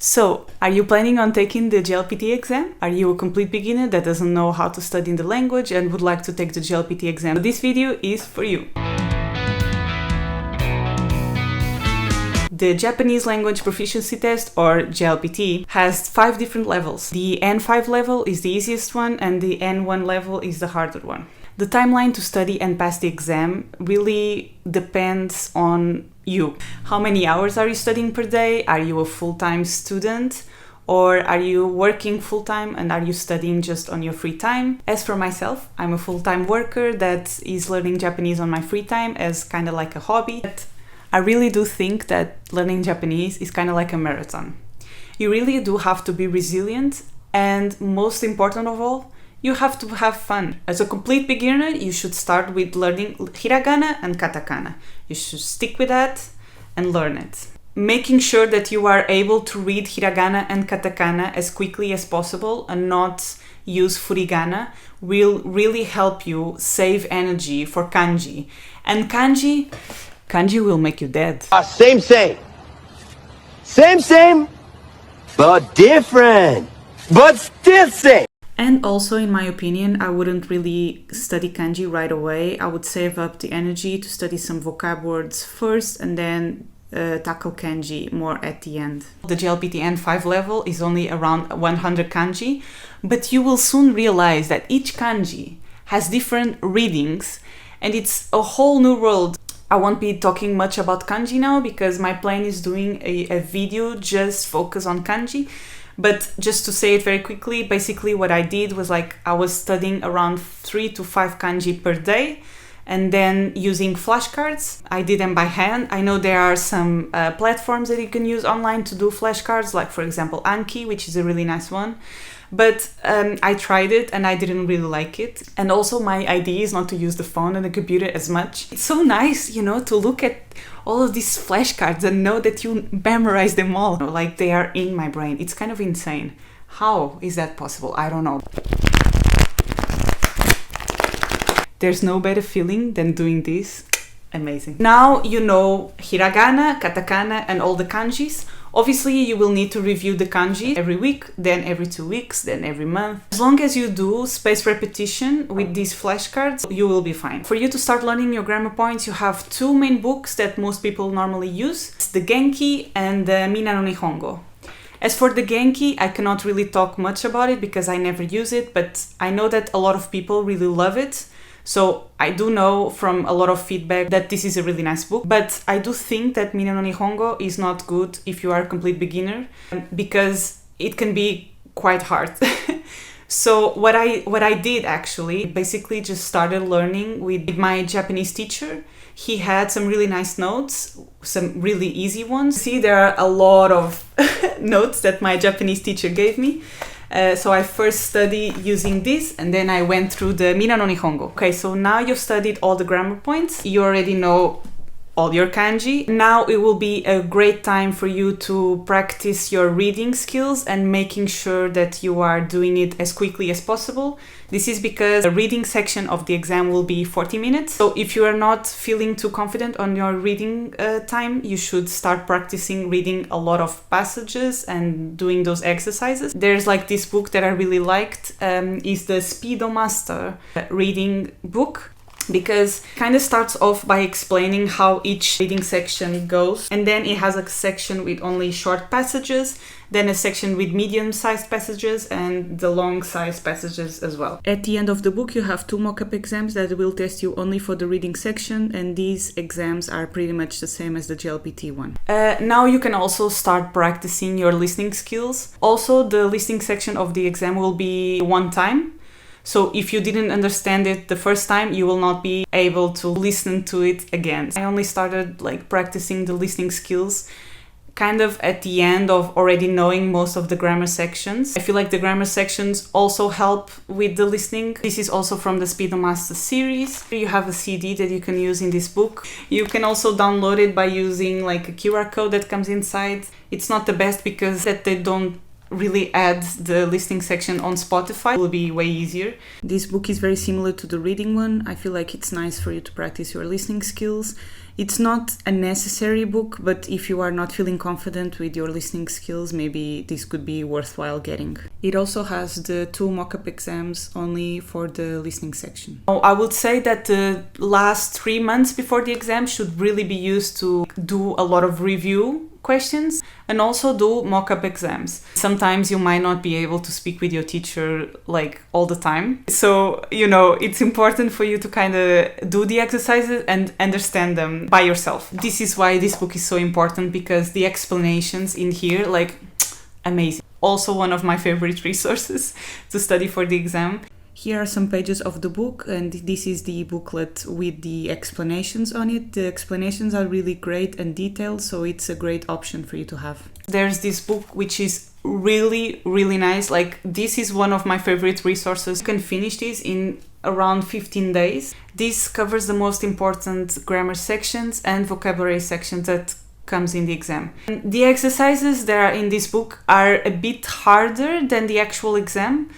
So, are you planning on taking the JLPT exam? Are you a complete beginner that doesn't know how to study in the language and would like to take the JLPT exam? This video is for you. The Japanese Language Proficiency Test, or JLPT, has 5 different levels. The N5 level is the easiest one and the N1 level is the harder one. The timeline to study and pass the exam really depends on you. How many hours are you studying per day? Are you a full-time student? Or are you working full-time and are you studying just on your free time? As for myself, I'm a full-time worker that is learning Japanese on my free time as kind of like a hobby. But I really do think that learning Japanese is kind of like a marathon. You really do have to be resilient, and most important of all, you have to have fun. As a complete beginner, you should start with learning hiragana and katakana. You should stick with that and learn it. Making sure that you are able to read hiragana and katakana as quickly as possible and not use furigana will really help you save energy for kanji. And kanji will make you dead. Same, but different, but still same. And also, in my opinion, I wouldn't really study kanji right away. I would save up the energy to study some vocab words first and then tackle kanji more at the end. The JLPT N5 level is only around 100 kanji, but you will soon realize that each kanji has different readings and it's a whole new world. I won't be talking much about kanji now because my plan is doing a video just focused on kanji. But just to say it very quickly, basically what I did was I was studying around 3 to 5 kanji per day and then using flashcards. I did them by hand. I know there are some platforms that you can use online to do flashcards, like for example Anki, which is a really nice one. But I tried it and I didn't really like it. And also my idea is not to use the phone and the computer as much. It's so nice, to look at all of these flashcards and know that you memorize them all. Like they are in my brain. It's kind of insane. How is that possible? I don't know. There's no better feeling than doing this. Amazing. Now you know hiragana, katakana, and all the kanjis. Obviously, you will need to review the kanji every week, then every 2 weeks, then every month. As long as you do spaced repetition with these flashcards, you will be fine. For you to start learning your grammar points, you have 2 main books that most people normally use. It's the Genki and the Minna no Nihongo. As for the Genki, I cannot really talk much about it because I never use it, but I know that a lot of people really love it. So I do know from a lot of feedback that this is a really nice book, but I do think that Minna no Nihongo is not good if you are a complete beginner because it can be quite hard. So what I did actually, basically just started learning with my Japanese teacher. He had some really nice notes, some really easy ones. See, there are a lot of notes that my Japanese teacher gave me. So I first studied using this and then I went through the Minna no Nihongo. Okay, so now you've studied all the grammar points. You already know all your kanji. Now it will be a great time for you to practice your reading skills and making sure that you are doing it as quickly as possible. This is because the reading section of the exam will be 40 minutes. So if you are not feeling too confident on your reading time, you should start practicing reading a lot of passages and doing those exercises. There's this book that I really liked, is the Speedo Master reading book. Because it kind of starts off by explaining how each reading section goes, and then it has a section with only short passages, then a section with medium-sized passages and the long-sized passages as well. At the end of the book you have 2 mock-up exams that will test you only for the reading section, and these exams are pretty much the same as the JLPT one. Now you can also start practicing your listening skills. Also, the listening section of the exam will be one time. So if you didn't understand it the first time, you will not be able to listen to it again. I only started practicing the listening skills kind of at the end of already knowing most of the grammar sections. I feel like the grammar sections also help with the listening. This is also from the Speedo Master series. You have a CD that you can use in this book. You can also download it by using a QR code that comes inside. It's not the best because that they don't really add the listening section on Spotify. It will be way easier. This book is very similar to the reading one. I feel like it's nice for you to practice your listening skills. It's not a necessary book, but if you are not feeling confident with your listening skills, maybe this could be worthwhile getting. It also has the 2 mock-up exams only for the listening section. I would say that the last 3 months before the exam should really be used to do a lot of review questions and also do mock-up exams. Sometimes you might not be able to speak with your teacher like all the time. So, it's important for you to kind of do the exercises and understand them by yourself. This is why this book is so important, because the explanations in here, like, amazing. Also one of my favorite resources to study for the exam. Here are some pages of the book, and this is the booklet with the explanations on it. The explanations are really great and detailed, so it's a great option for you to have. There's this book which is really, really nice. Like, this is one of my favorite resources. You can finish this in around 15 days. This covers the most important grammar sections and vocabulary sections that comes in the exam. The exercises that are in this book are a bit harder than the actual exam,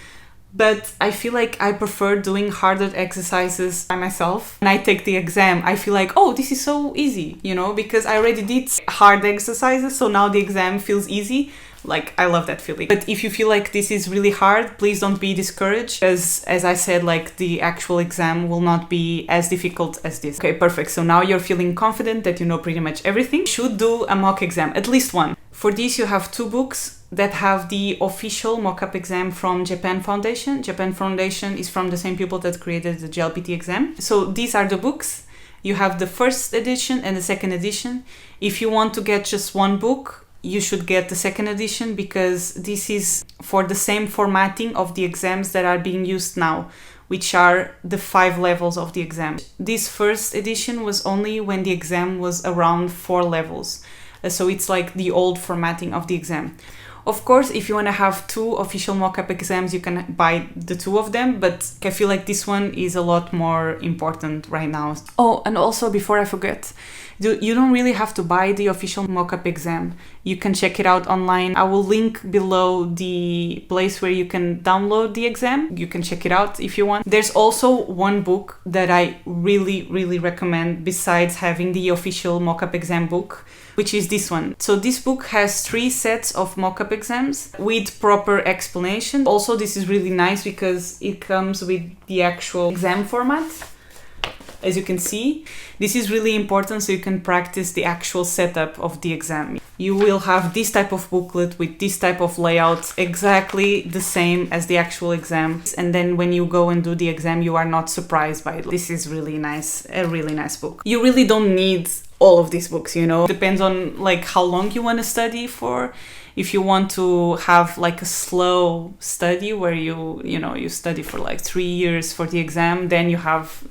but I feel like I prefer doing harder exercises by myself. When I take the exam, I feel like, oh, this is so easy, because I already did hard exercises, so now the exam feels easy. Like, I love that feeling. But if you feel like this is really hard, please don't be discouraged. As I said, like, the actual exam will not be as difficult as this. Okay, perfect. So now you're feeling confident that you know pretty much everything. You should do a mock exam, at least one. For this, you have 2 books that have the official mock-up exam from Japan Foundation. Japan Foundation is from the same people that created the JLPT exam. So these are the books. You have the first edition and the second edition. If you want to get just one book, you should get the second edition, because this is for the same formatting of the exams that are being used now, which are the 5 levels of the exam. This first edition was only when the exam was around 4 levels. So it's like the old formatting of the exam. Of course, if you want to have 2 official mock-up exams, you can buy the 2 of them, but I feel like this one is a lot more important right now. Oh, and also, before I forget, you don't really have to buy the official mock-up exam. You can check it out online. I will link below the place where you can download the exam. You can check it out if you want. There's also one book that I really, really recommend besides having the official mock-up exam book, which is this one. So this book has 3 sets of mock-up exams with proper explanation. Also, this is really nice because it comes with the actual exam format. As you can see, this is really important so you can practice the actual setup of the exam. You will have this type of booklet with this type of layout, exactly the same as the actual exam. And then when you go and do the exam, you are not surprised by it. This is really nice, a really nice book. You really don't need all of these books, Depends on like how long you want to study for. If you want to have like a slow study where you study for like 3 years for the exam, then you have,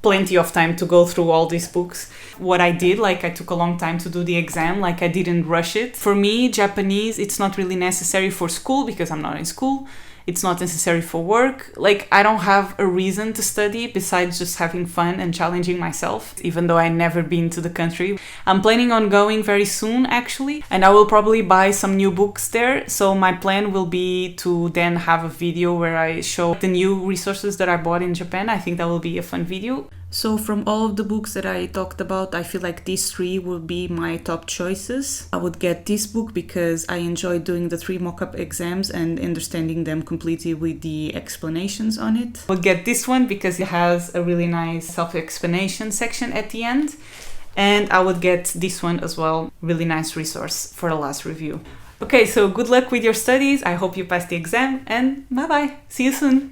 plenty of time to go through all these books. What I did, like, I took a long time to do the exam, like I didn't rush it. For me, Japanese, it's not really necessary for school because I'm not in school. It's not necessary for work. Like, I don't have a reason to study besides just having fun and challenging myself, even though I've never been to the country. I'm planning on going very soon, actually, and I will probably buy some new books there. So my plan will be to then have a video where I show the new resources that I bought in Japan. I think that will be a fun video. So from all of the books that I talked about, I feel like these 3 will be my top choices. I would get this book because I enjoy doing the 3 mock-up exams and understanding them completely with the explanations on it. I would get this one because it has a really nice self-explanation section at the end. And I would get this one as well. Really nice resource for the last review. Okay, so good luck with your studies. I hope you pass the exam and bye-bye. See you soon.